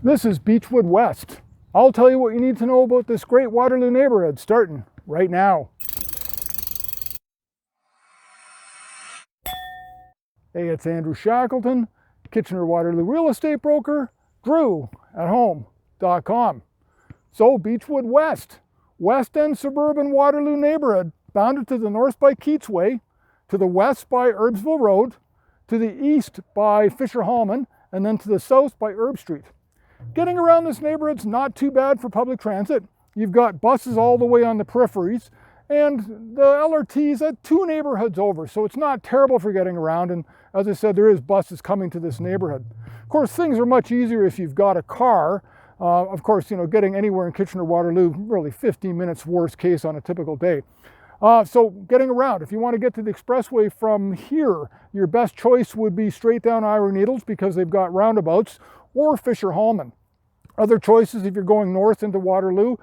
This is Beechwood West. I'll tell you what you need to know about this great Waterloo neighborhood starting right now. Hey, it's Andrew Shackleton, Kitchener-Waterloo real estate broker, drew@home.com. So Beechwood West, West End suburban Waterloo neighborhood, bounded to the north by Keatsway, to the west by Erbsville Road, to the east by Fischer Hallman, and then to the south by Erb Street. Getting around this neighborhood's not too bad for public transit. You've got buses all the way on the peripheries, and the LRT's at 2 neighborhoods over, so it's not terrible for getting around. And as I said, there is buses coming to this neighborhood. Of course, things are much easier if you've got a car. Of course, getting anywhere in Kitchener-Waterloo, really 15 minutes worst case on a typical day. So getting around, if you want to get to the Expressway from here, your best choice would be straight down Ira Needles because they've got roundabouts, or Fischer Hallman. Other choices, if you're going north into Waterloo,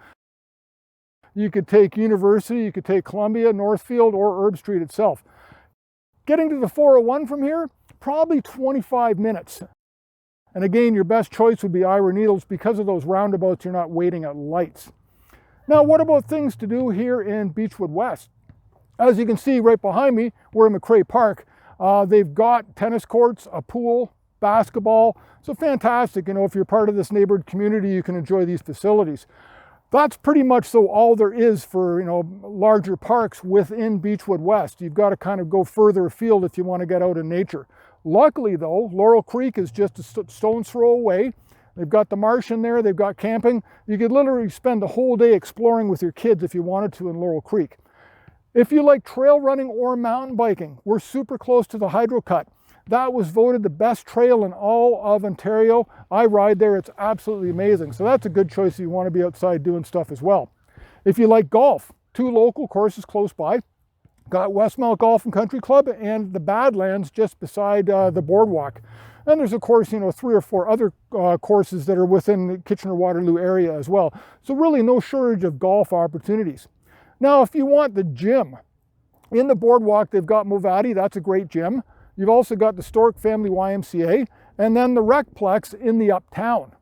you could take University, you could take Columbia, Northfield, or Erb Street itself. Getting to the 401 from here, probably 25 minutes. And again, your best choice would be Ira Needles. Because of those roundabouts, you're not waiting at lights. Now, what about things to do here in Beechwood West? As you can see right behind me, we're in McCrae Park. They've got tennis courts, a pool, basketball. So fantastic, if you're part of this neighborhood community, you can enjoy these facilities. That's pretty much so all there is for, larger parks within Beechwood West. You've got to kind of go further afield if you want to get out in nature. Luckily though, Laurel Creek is just a stone's throw away. They've got the marsh in there, they've got camping. You could literally spend the whole day exploring with your kids if you wanted to in Laurel Creek. If you like trail running or mountain biking, we're super close to the Hydro Cut. That was voted the best trail in all of Ontario. I ride there, it's absolutely amazing. So that's a good choice if you want to be outside doing stuff as well. If you like golf, 2 local courses close by. Got Westmount Golf and Country Club and the Badlands just beside the Boardwalk. And there's of course, 3 or 4 other courses that are within the Kitchener-Waterloo area as well. So really no shortage of golf opportunities. Now, if you want the gym, in the Boardwalk, they've got Movati, that's a great gym. You've also got the Stork Family YMCA, and then the Recplex in the Uptown.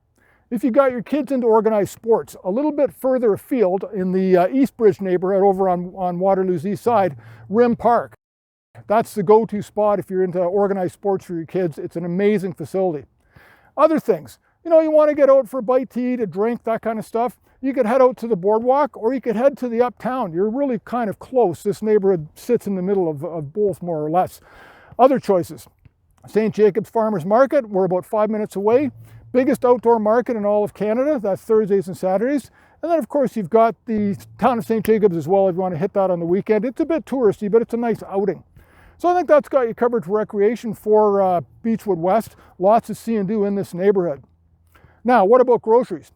If you got your kids into organized sports, a little bit further afield in the Eastbridge neighborhood over on Waterloo's east side, Rim Park. That's the go-to spot if you're into organized sports for your kids. It's an amazing facility. Other things, you want to get out for a bite to eat, a drink, that kind of stuff. You could head out to the Boardwalk or you could head to the Uptown. You're really kind of close. This neighborhood sits in the middle of both, more or less. Other choices, St. Jacobs Farmers Market, we're about 5 minutes away. Biggest outdoor market in all of Canada, that's Thursdays and Saturdays. And then of course you've got the town of St. Jacobs as well if you want to hit that on the weekend. It's a bit touristy, but it's a nice outing. So I think that's got you covered for recreation for Beechwood West. Lots to see and do in this neighborhood. Now, what about groceries?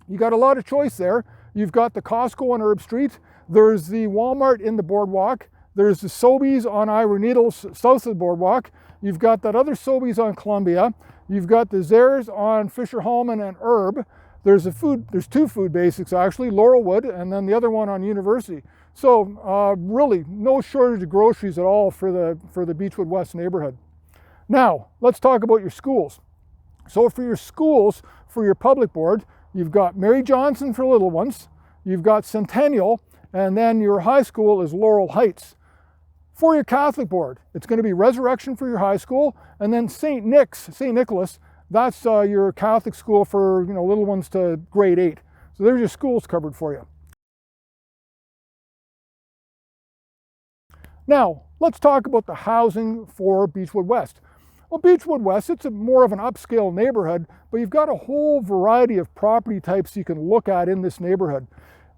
You got a lot of choice there. You've got the Costco on Erb Street. There's the Walmart in the Boardwalk. There's the Sobeys on Ira Needles south of the Boardwalk. You've got that other Sobeys on Columbia. You've got the Zehrs on Fischer Hallman and Erb. There's 2 food basics actually, Laurelwood, and then the other one on University. So really no shortage of groceries at all for the Beechwood West neighborhood. Now, let's talk about your schools. So for your schools, for your public board, you've got Mary Johnson for little ones, you've got Centennial, and then your high school is Laurel Heights. For your Catholic board, it's going to be Resurrection for your high school, and then St. Nicholas, that's your Catholic school for little ones to grade 8. So there's your schools covered for you. Now, let's talk about the housing for Beechwood West. Well, Beechwood West, it's more of an upscale neighborhood, but you've got a whole variety of property types you can look at in this neighborhood.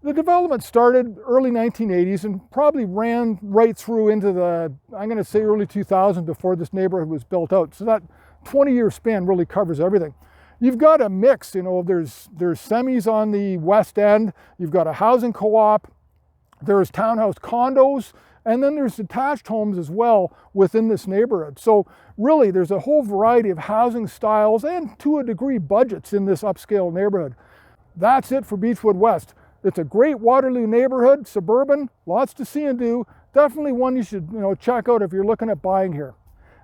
The development started early 1980s and probably ran right through into the, I'm going to say early 2000 before this neighborhood was built out. So that 20-year span really covers everything. You've got a mix, there's semis on the west end, you've got a housing co-op, there's townhouse condos, and then there's detached homes as well within this neighborhood. So really there's a whole variety of housing styles and to a degree budgets in this upscale neighborhood. That's it for Beechwood West. It's a great Waterloo neighborhood, suburban, lots to see and do. Definitely one you should check out if you're looking at buying here.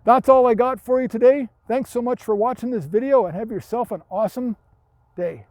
That's all I got for you today. Thanks so much for watching this video and have yourself an awesome day.